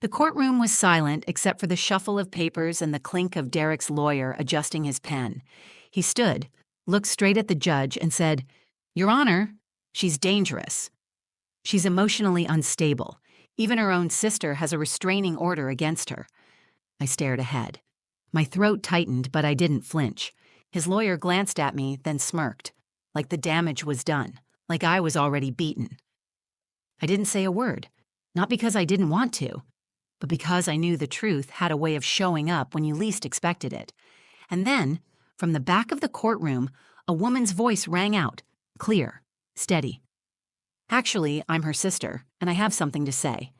The courtroom was silent except for the shuffle of papers and the clink of Derek's lawyer adjusting his pen. He stood, looked straight at the judge, and said, "Your Honor, she's dangerous. She's emotionally unstable. Even her own sister has a restraining order against her." I stared ahead. My throat tightened, but I didn't flinch. His lawyer glanced at me, then smirked, like the damage was done, like I was already beaten. I didn't say a word, not because I didn't want to, but because I knew the truth had a way of showing up when you least expected it. And then, from the back of the courtroom, a woman's voice rang out, clear, steady. "Actually, I'm her sister, and I have something to say."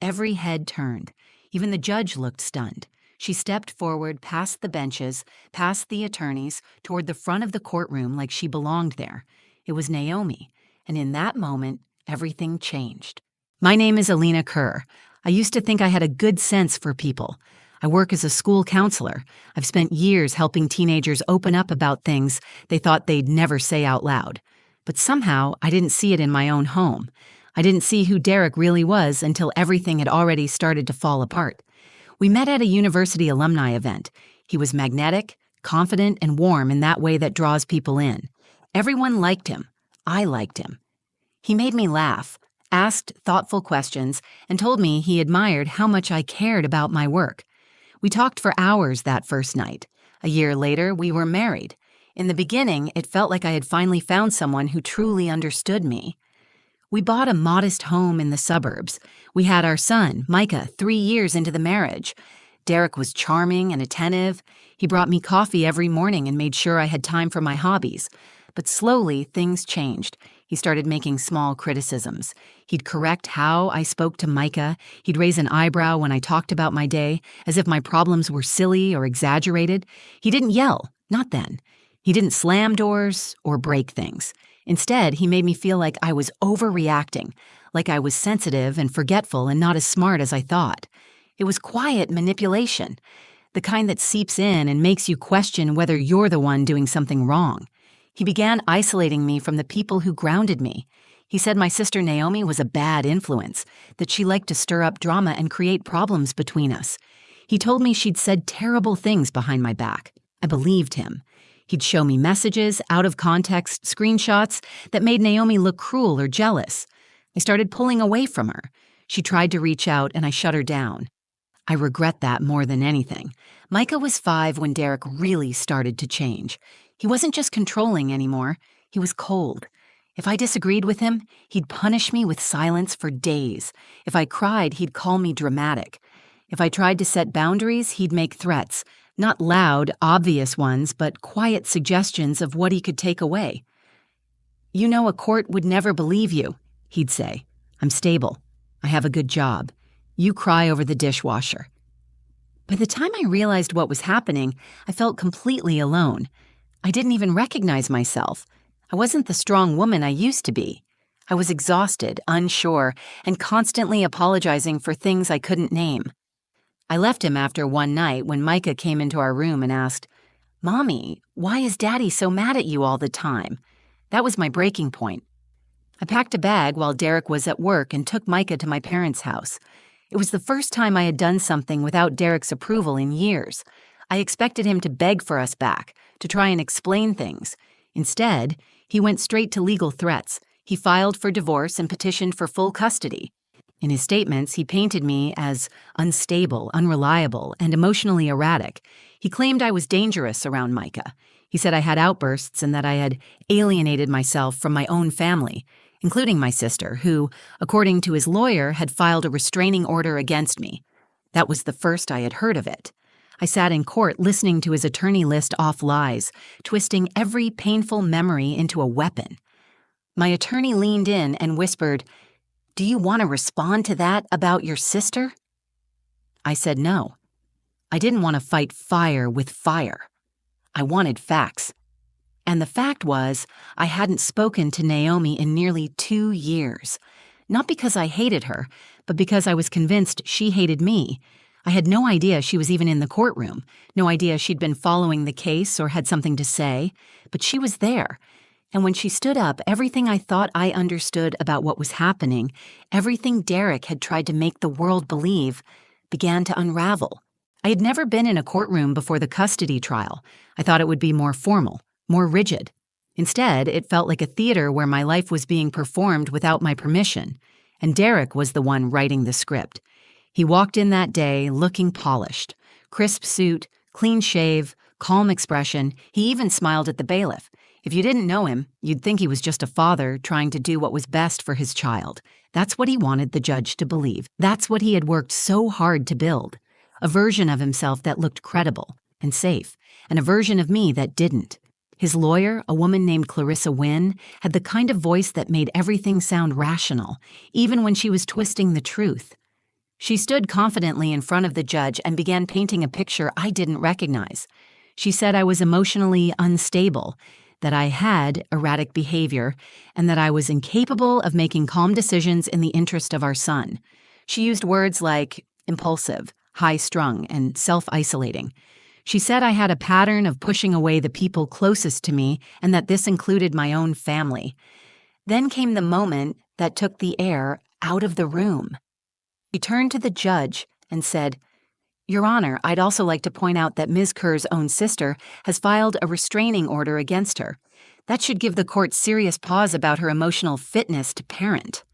Every head turned. Even the judge looked stunned. She stepped forward past the benches, past the attorneys, toward the front of the courtroom like she belonged there. It was Naomi, and in that moment, everything changed. "My name is Alina Kerr. I used to think I had a good sense for people. I work as a school counselor. I've spent years helping teenagers open up about things they thought they'd never say out loud. But somehow, I didn't see it in my own home. I didn't see who Derek really was until everything had already started to fall apart. We met at a university alumni event. He was magnetic, confident, and warm in that way that draws people in. Everyone liked him. I liked him. He made me laugh, asked thoughtful questions, and told me he admired how much I cared about my work. We talked for hours that first night. A year later, we were married. In the beginning, it felt like I had finally found someone who truly understood me. We bought a modest home in the suburbs. We had our son, Micah, 3 years into the marriage. Derek was charming and attentive. He brought me coffee every morning and made sure I had time for my hobbies. But slowly, things changed. He started making small criticisms. He'd correct how I spoke to Micah. He'd raise an eyebrow when I talked about my day, as if my problems were silly or exaggerated. He didn't yell, not then. He didn't slam doors or break things. Instead, he made me feel like I was overreacting, like I was sensitive and forgetful and not as smart as I thought. It was quiet manipulation, the kind that seeps in and makes you question whether you're the one doing something wrong. He began isolating me from the people who grounded me. He said my sister Naomi was a bad influence, that she liked to stir up drama and create problems between us. He told me she'd said terrible things behind my back. I believed him. He'd show me messages, out-of-context screenshots that made Naomi look cruel or jealous. I started pulling away from her. She tried to reach out, and I shut her down. I regret that more than anything. Micah was 5 when Derek really started to change. He wasn't just controlling anymore. He was cold. If I disagreed with him, he'd punish me with silence for days. If I cried, he'd call me dramatic. If I tried to set boundaries, he'd make threats. Not loud, obvious ones, but quiet suggestions of what he could take away. "You know, a court would never believe you," he'd say. "I'm stable. I have a good job. You cry over the dishwasher." By the time I realized what was happening, I felt completely alone. I didn't even recognize myself. I wasn't the strong woman I used to be. I was exhausted, unsure, and constantly apologizing for things I couldn't name. I left him after one night when Micah came into our room and asked, "Mommy, why is Daddy so mad at you all the time?" That was my breaking point. I packed a bag while Derek was at work and took Micah to my parents' house. It was the first time I had done something without Derek's approval in years. I expected him to beg for us back, to try and explain things. Instead, he went straight to legal threats. He filed for divorce and petitioned for full custody. In his statements, he painted me as unstable, unreliable, and emotionally erratic. He claimed I was dangerous around Micah. He said I had outbursts and that I had alienated myself from my own family, including my sister, who, according to his lawyer, had filed a restraining order against me. That was the first I had heard of it. I sat in court listening to his attorney list off lies, twisting every painful memory into a weapon. My attorney leaned in and whispered, "Do you want to respond to that about your sister?" I said no. I didn't want to fight fire with fire. I wanted facts. And the fact was, I hadn't spoken to Naomi in nearly 2 years. Not because I hated her, but because I was convinced she hated me. I had no idea she was even in the courtroom, no idea she'd been following the case or had something to say, but she was there. And when she stood up, everything I thought I understood about what was happening, everything Derek had tried to make the world believe, began to unravel. I had never been in a courtroom before the custody trial. I thought it would be more formal, more rigid. Instead, it felt like a theater where my life was being performed without my permission, and Derek was the one writing the script. He walked in that day looking polished. Crisp suit, clean shave, calm expression. He even smiled at the bailiff. If you didn't know him, you'd think he was just a father trying to do what was best for his child. That's what he wanted the judge to believe. That's what he had worked so hard to build. A version of himself that looked credible and safe, and a version of me that didn't. His lawyer, a woman named Clarissa Wynn, had the kind of voice that made everything sound rational, even when she was twisting the truth. She stood confidently in front of the judge and began painting a picture I didn't recognize. She said I was emotionally unstable, that I had erratic behavior, and that I was incapable of making calm decisions in the interest of our son. She used words like impulsive, high-strung, and self-isolating. She said I had a pattern of pushing away the people closest to me and that this included my own family. Then came the moment that took the air out of the room. She turned to the judge and said, "Your Honor, I'd also like to point out that Ms. Kerr's own sister has filed a restraining order against her. That should give the court serious pause about her emotional fitness to parent."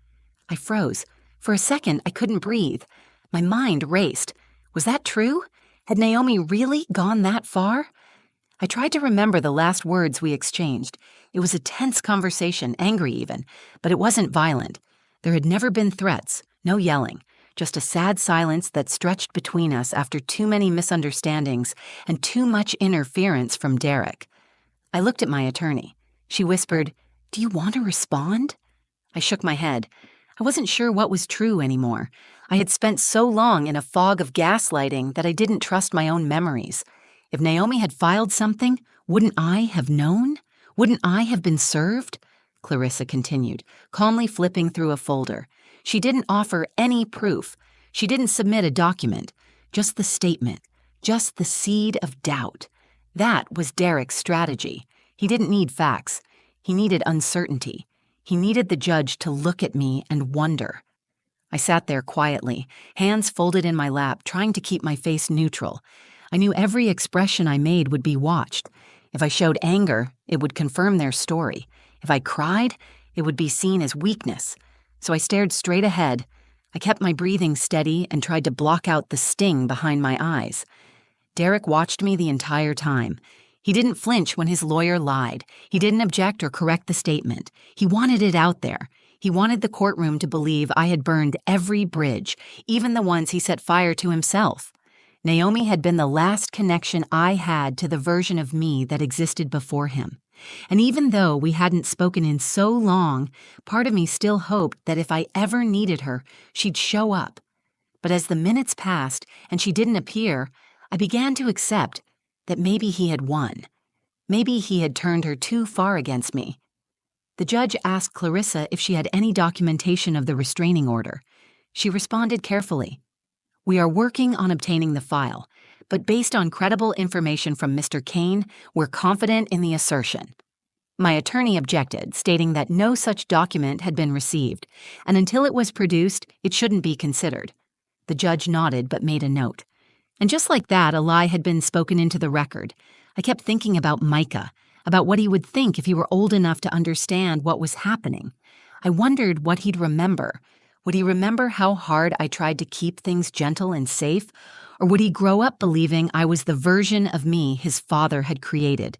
I froze. For a second, I couldn't breathe. My mind raced. Was that true? Had Naomi really gone that far? I tried to remember the last words we exchanged. It was a tense conversation, angry even, but it wasn't violent. There had never been threats, no yelling, just a sad silence that stretched between us after too many misunderstandings and too much interference from Derek. I looked at my attorney. She whispered, "Do you want to respond?" I shook my head. I wasn't sure what was true anymore. I had spent so long in a fog of gaslighting that I didn't trust my own memories. If Naomi had filed something, wouldn't I have known? Wouldn't I have been served? Clarissa continued, calmly flipping through a folder. She didn't offer any proof. She didn't submit a document. Just the statement. Just the seed of doubt. That was Derek's strategy. He didn't need facts. He needed uncertainty. He needed the judge to look at me and wonder. I sat there quietly, hands folded in my lap, trying to keep my face neutral. I knew every expression I made would be watched. If I showed anger, it would confirm their story. If I cried, it would be seen as weakness. So I stared straight ahead. I kept my breathing steady and tried to block out the sting behind my eyes. Derek watched me the entire time. He didn't flinch when his lawyer lied. He didn't object or correct the statement. He wanted it out there. He wanted the courtroom to believe I had burned every bridge, even the ones he set fire to himself. Naomi had been the last connection I had to the version of me that existed before him. And even though we hadn't spoken in so long, part of me still hoped that if I ever needed her, she'd show up. But as the minutes passed and she didn't appear, I began to accept that maybe he had won. Maybe he had turned her too far against me. The judge asked Clarissa if she had any documentation of the restraining order. She responded carefully. "We are working on obtaining the file, but based on credible information from Mr. Kane, we're confident in the assertion." My attorney objected, stating that no such document had been received, and until it was produced, it shouldn't be considered. The judge nodded but made a note. And just like that, a lie had been spoken into the record. I kept thinking about Micah, about what he would think if he were old enough to understand what was happening. I wondered what he'd remember. Would he remember how hard I tried to keep things gentle and safe? Or would he grow up believing I was the version of me his father had created?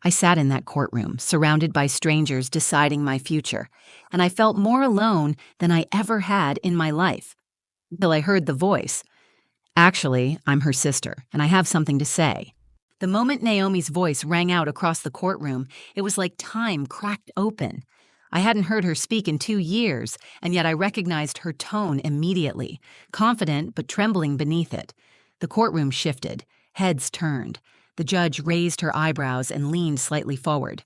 I sat in that courtroom, surrounded by strangers deciding my future, and I felt more alone than I ever had in my life. Until I heard the voice. "Actually, I'm her sister, and I have something to say." The moment Naomi's voice rang out across the courtroom, it was like time cracked open. I hadn't heard her speak in 2 years, and yet I recognized her tone immediately, confident but trembling beneath it. The courtroom shifted, heads turned. The judge raised her eyebrows and leaned slightly forward.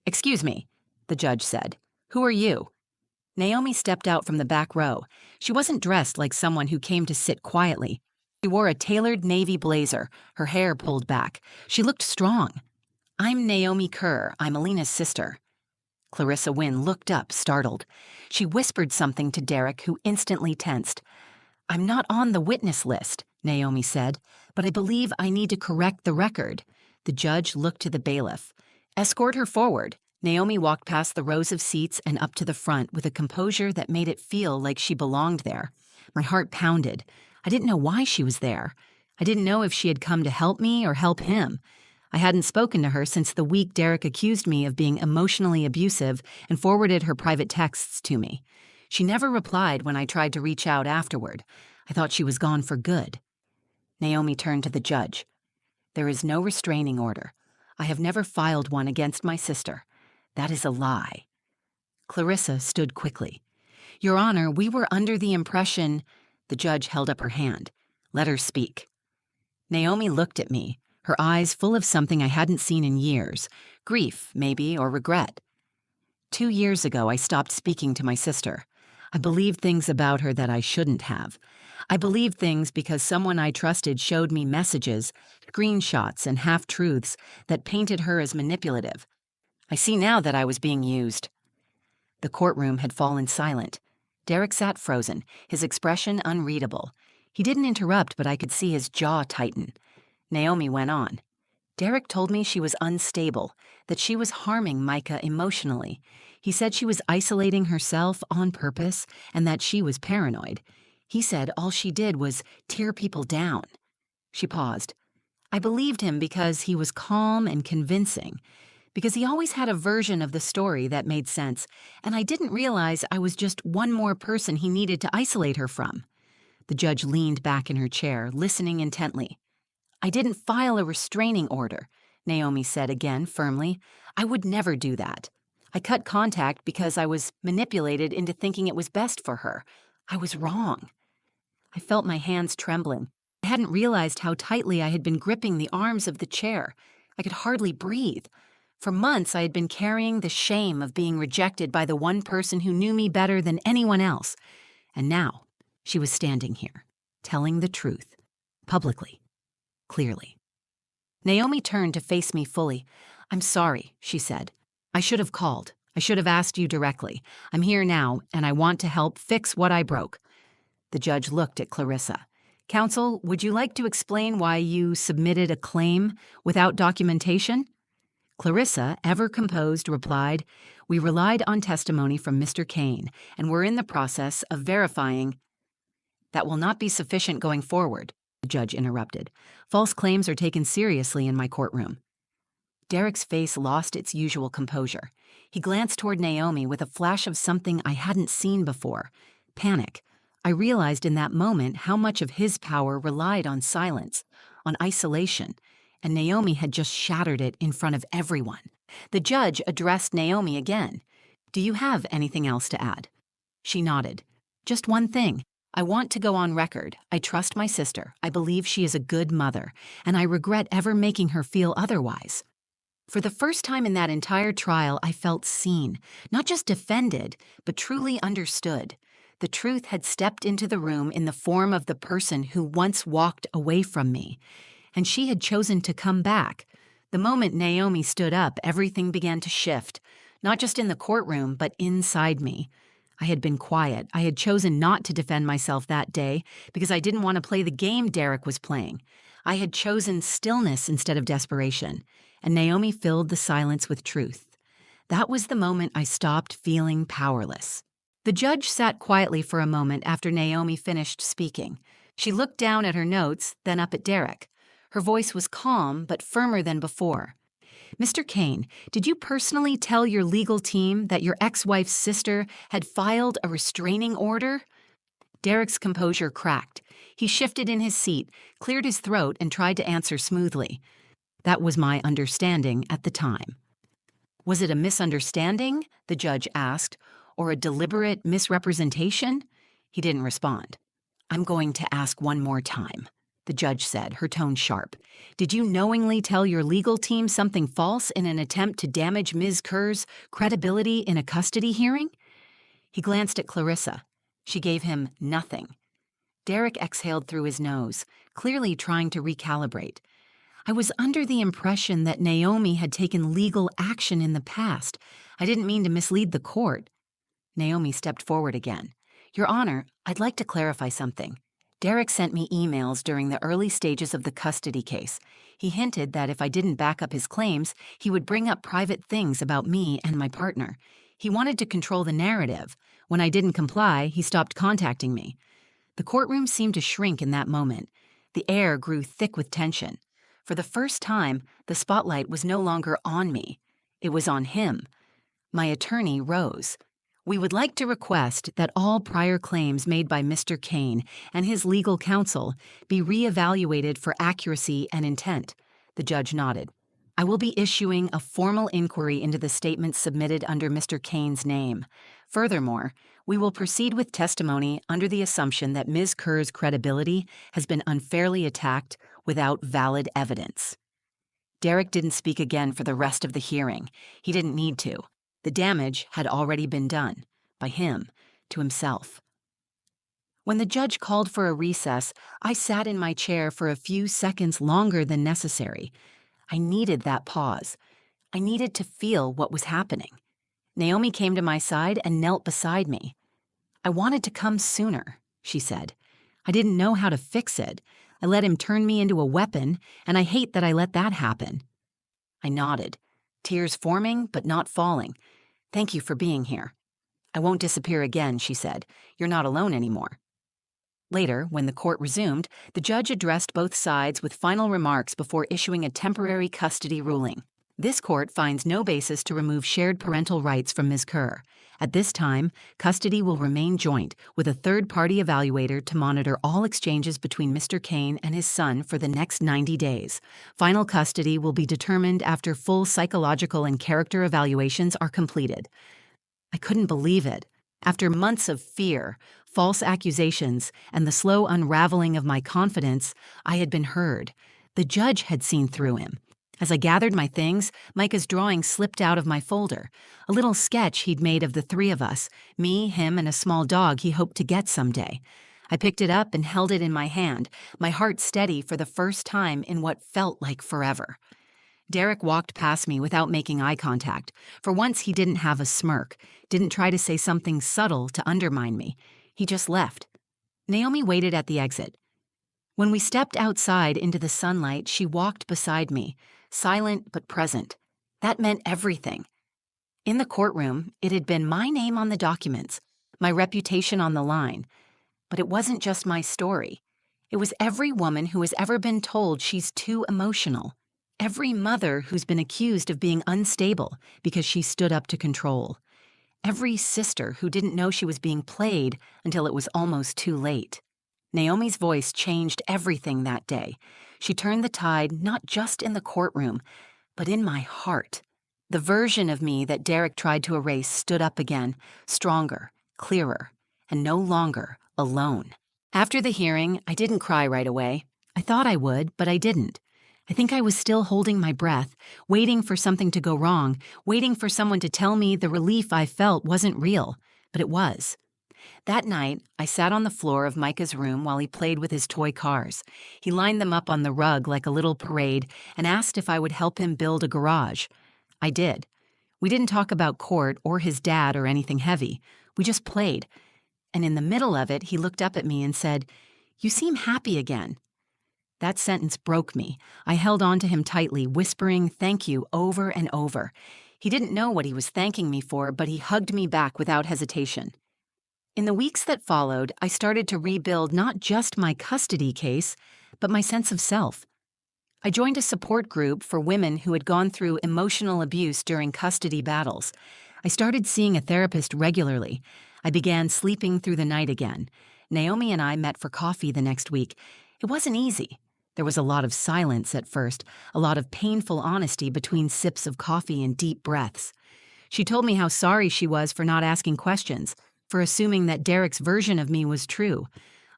"Excuse me," the judge said. "Who are you?" Naomi stepped out from the back row. She wasn't dressed like someone who came to sit quietly. She wore a tailored navy blazer, her hair pulled back. She looked strong. "I'm Naomi Kerr. I'm Alina's sister." Clarissa Wynne looked up, startled. She whispered something to Derek, who instantly tensed. "I'm not on the witness list," Naomi said, "but I believe I need to correct the record." The judge looked to the bailiff. "Escort her forward." Naomi walked past the rows of seats and up to the front with a composure that made it feel like she belonged there. My heart pounded. I didn't know why she was there. I didn't know if she had come to help me or help him. I hadn't spoken to her since the week Derek accused me of being emotionally abusive and forwarded her private texts to me. She never replied when I tried to reach out afterward. I thought she was gone for good. Naomi turned to the judge. "There is no restraining order. I have never filed one against my sister. That is a lie." Clarissa stood quickly. "Your Honor, we were under the impression—" The judge held up her hand. "Let her speak." Naomi looked at me, her eyes full of something I hadn't seen in years, grief, maybe, or regret. 2 years ago, I stopped speaking to my sister. I believed things about her that I shouldn't have. I believed things because someone I trusted showed me messages, screenshots, and half-truths that painted her as manipulative. I see now that I was being used. The courtroom had fallen silent. Derek sat frozen, his expression unreadable. He didn't interrupt, but I could see his jaw tighten. Naomi went on. "Derek told me she was unstable, that she was harming Micah emotionally. He said she was isolating herself on purpose and that she was paranoid. He said all she did was tear people down." She paused. "I believed him because he was calm and convincing, because he always had a version of the story that made sense, and I didn't realize I was just one more person he needed to isolate her from." The judge leaned back in her chair, listening intently. "I didn't file a restraining order," Naomi said again firmly. "I would never do that. I cut contact because I was manipulated into thinking it was best for her. I was wrong." I felt my hands trembling. I hadn't realized how tightly I had been gripping the arms of the chair. I could hardly breathe. For months, I had been carrying the shame of being rejected by the one person who knew me better than anyone else. And now, she was standing here, telling the truth, publicly, clearly. Naomi turned to face me fully. "I'm sorry," she said. "I should have called. I should have asked you directly. I'm here now, and I want to help fix what I broke." The judge looked at Clarissa. "Counsel, would you like to explain why you submitted a claim without documentation?" Clarissa, ever composed, replied, "We relied on testimony from Mr. Kane, and we're in the process of verifying—" "That will not be sufficient going forward," the judge interrupted. "False claims are taken seriously in my courtroom." Derek's face lost its usual composure. He glanced toward Naomi with a flash of something I hadn't seen before. Panic. I realized in that moment how much of his power relied on silence, on isolation, and Naomi had just shattered it in front of everyone. The judge addressed Naomi again. "Do you have anything else to add?" She nodded. "Just one thing. I want to go on record. I trust my sister. I believe she is a good mother, and I regret ever making her feel otherwise." For the first time in that entire trial, I felt seen, not just defended, but truly understood. The truth had stepped into the room in the form of the person who once walked away from me, and she had chosen to come back. The moment Naomi stood up, everything began to shift, not just in the courtroom, but inside me. I had been quiet. I had chosen not to defend myself that day because I didn't want to play the game Derek was playing. I had chosen stillness instead of desperation, and Naomi filled the silence with truth. That was the moment I stopped feeling powerless. The judge sat quietly for a moment after Naomi finished speaking. She looked down at her notes, then up at Derek. Her voice was calm, but firmer than before. "Mr. Kane, did you personally tell your legal team that your ex-wife's sister had filed a restraining order?" Derek's composure cracked. He shifted in his seat, cleared his throat, and tried to answer smoothly. "That was my understanding at the time." "Was it a misunderstanding?" the judge asked, "or a deliberate misrepresentation?" He didn't respond. "I'm going to ask one more time," the judge said, her tone sharp. "Did you knowingly tell your legal team something false in an attempt to damage Ms. Kerr's credibility in a custody hearing?" He glanced at Clarissa. She gave him nothing. Derek exhaled through his nose, clearly trying to recalibrate. I was under the impression that Naomi had taken legal action in the past. I didn't mean to mislead the court. Naomi stepped forward again. Your Honor, I'd like to clarify something. Derek sent me emails during the early stages of the custody case. He hinted that if I didn't back up his claims, he would bring up private things about me and my partner. He wanted to control the narrative. When I didn't comply, he stopped contacting me. The courtroom seemed to shrink in that moment. The air grew thick with tension. For the first time, the spotlight was no longer on me. It was on him. My attorney rose. We would like to request that all prior claims made by Mr. Kane and his legal counsel be reevaluated for accuracy and intent. The judge nodded. I will be issuing a formal inquiry into the statements submitted under Mr. Kane's name. Furthermore, we will proceed with testimony under the assumption that Ms. Kerr's credibility has been unfairly attacked without valid evidence. Derek didn't speak again for the rest of the hearing. He didn't need to. The damage had already been done, by him, to himself. When the judge called for a recess, I sat in my chair for a few seconds longer than necessary. I needed that pause. I needed to feel what was happening. Naomi came to my side and knelt beside me. I wanted to come sooner, she said. I didn't know how to fix it. I let him turn me into a weapon, and I hate that I let that happen. I nodded, tears forming but not falling. Thank you for being here. I won't disappear again, she said. You're not alone anymore. Later, when the court resumed, the judge addressed both sides with final remarks before issuing a temporary custody ruling. This court finds no basis to remove shared parental rights from Ms. Kerr. At this time, custody will remain joint, with a third-party evaluator to monitor all exchanges between Mr. Kane and his son for the next 90 days. Final custody will be determined after full psychological and character evaluations are completed. I couldn't believe it. After months of fear, false accusations, and the slow unraveling of my confidence, I had been heard. The judge had seen through him. As I gathered my things, Micah's drawing slipped out of my folder, a little sketch he'd made of the three of us, me, him, and a small dog he hoped to get someday. I picked it up and held it in my hand, my heart steady for the first time in what felt like forever. Derek walked past me without making eye contact. For once, he didn't have a smirk, didn't try to say something subtle to undermine me. He just left. Naomi waited at the exit. When we stepped outside into the sunlight, she walked beside me, silent but present. That meant everything. In the courtroom, it had been my name on the documents, my reputation on the line. But it wasn't just my story. It was every woman who has ever been told she's too emotional. Every mother who's been accused of being unstable because she stood up to control. Every sister who didn't know she was being played until it was almost too late. Naomi's voice changed everything that day. She turned the tide not just in the courtroom, but in my heart. The version of me that Derek tried to erase stood up again, stronger, clearer, and no longer alone. After the hearing, I didn't cry right away. I thought I would, but I didn't. I think I was still holding my breath, waiting for something to go wrong, waiting for someone to tell me the relief I felt wasn't real, but it was. That night, I sat on the floor of Micah's room while he played with his toy cars. He lined them up on the rug like a little parade and asked if I would help him build a garage. I did. We didn't talk about court or his dad or anything heavy. We just played. And in the middle of it, he looked up at me and said, "You seem happy again." That sentence broke me. I held on to him tightly, whispering thank you over and over. He didn't know what he was thanking me for, but he hugged me back without hesitation. In the weeks that followed, I started to rebuild not just my custody case, but my sense of self. I joined a support group for women who had gone through emotional abuse during custody battles. I started seeing a therapist regularly. I began sleeping through the night again. Naomi and I met for coffee the next week. It wasn't easy. There was a lot of silence at first, a lot of painful honesty between sips of coffee and deep breaths. She told me how sorry she was for not asking questions, for assuming that Derek's version of me was true.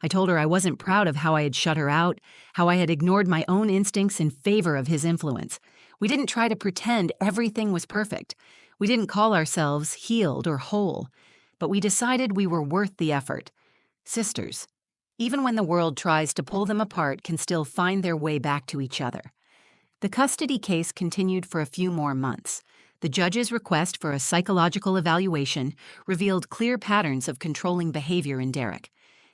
I told her I wasn't proud of how I had shut her out, how I had ignored my own instincts in favor of his influence. We didn't try to pretend everything was perfect. We didn't call ourselves healed or whole, but we decided we were worth the effort. Sisters, even when the world tries to pull them apart, can still find their way back to each other. The custody case continued for a few more months. The judge's request for a psychological evaluation revealed clear patterns of controlling behavior in Derek.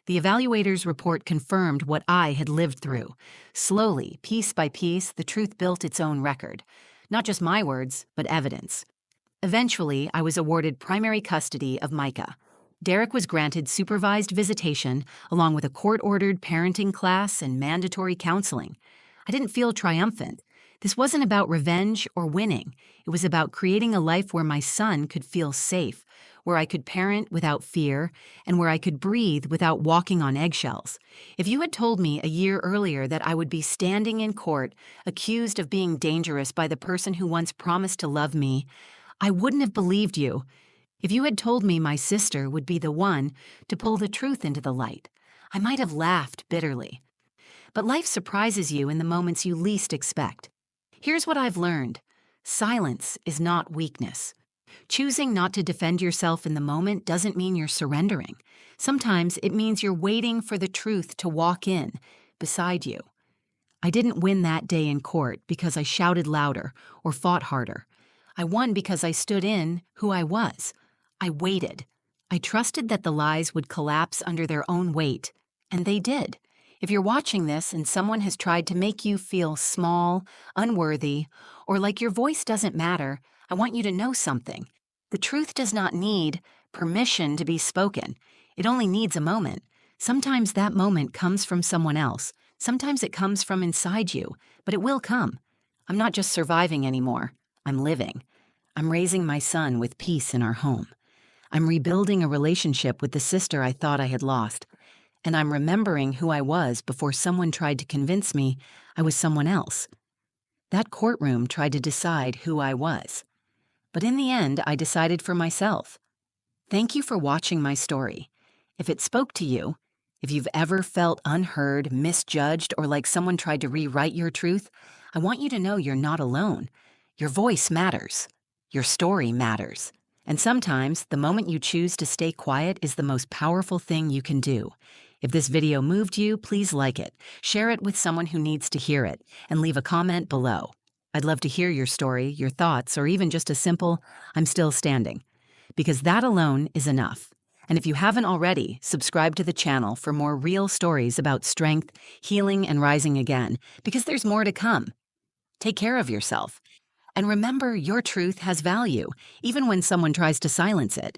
The evaluator's report confirmed what I had lived through. Slowly, piece by piece, the truth built its own record. Not just my words, but evidence. Eventually, I was awarded primary custody of Micah. Derek was granted supervised visitation, along with a court-ordered parenting class and mandatory counseling. I didn't feel triumphant. This wasn't about revenge or winning. It was about creating a life where my son could feel safe, where I could parent without fear, and where I could breathe without walking on eggshells. If you had told me a year earlier that I would be standing in court, accused of being dangerous by the person who once promised to love me, I wouldn't have believed you. If you had told me my sister would be the one to pull the truth into the light, I might have laughed bitterly. But life surprises you in the moments you least expect. Here's what I've learned. Silence is not weakness. Choosing not to defend yourself in the moment doesn't mean you're surrendering. Sometimes it means you're waiting for the truth to walk in, beside you. I didn't win that day in court because I shouted louder or fought harder. I won because I stood in who I was. I waited. I trusted that the lies would collapse under their own weight, and they did. If you're watching this and someone has tried to make you feel small, unworthy, or like your voice doesn't matter, I want you to know something. The truth does not need permission to be spoken. It only needs a moment. Sometimes that moment comes from someone else. Sometimes it comes from inside you, but it will come. I'm not just surviving anymore. I'm living. I'm raising my son with peace in our home. I'm rebuilding a relationship with the sister I thought I had lost. And I'm remembering who I was before someone tried to convince me I was someone else. That courtroom tried to decide who I was. But in the end, I decided for myself. Thank you for watching my story. If it spoke to you, if you've ever felt unheard, misjudged, or like someone tried to rewrite your truth, I want you to know you're not alone. Your voice matters. Your story matters. And sometimes, the moment you choose to stay quiet is the most powerful thing you can do. If this video moved you, please like it, share it with someone who needs to hear it, and leave a comment below. I'd love to hear your story, your thoughts, or even just a simple, "I'm still standing," because that alone is enough. And if you haven't already, subscribe to the channel for more real stories about strength, healing, and rising again, because there's more to come. Take care of yourself. And remember, your truth has value, even when someone tries to silence it.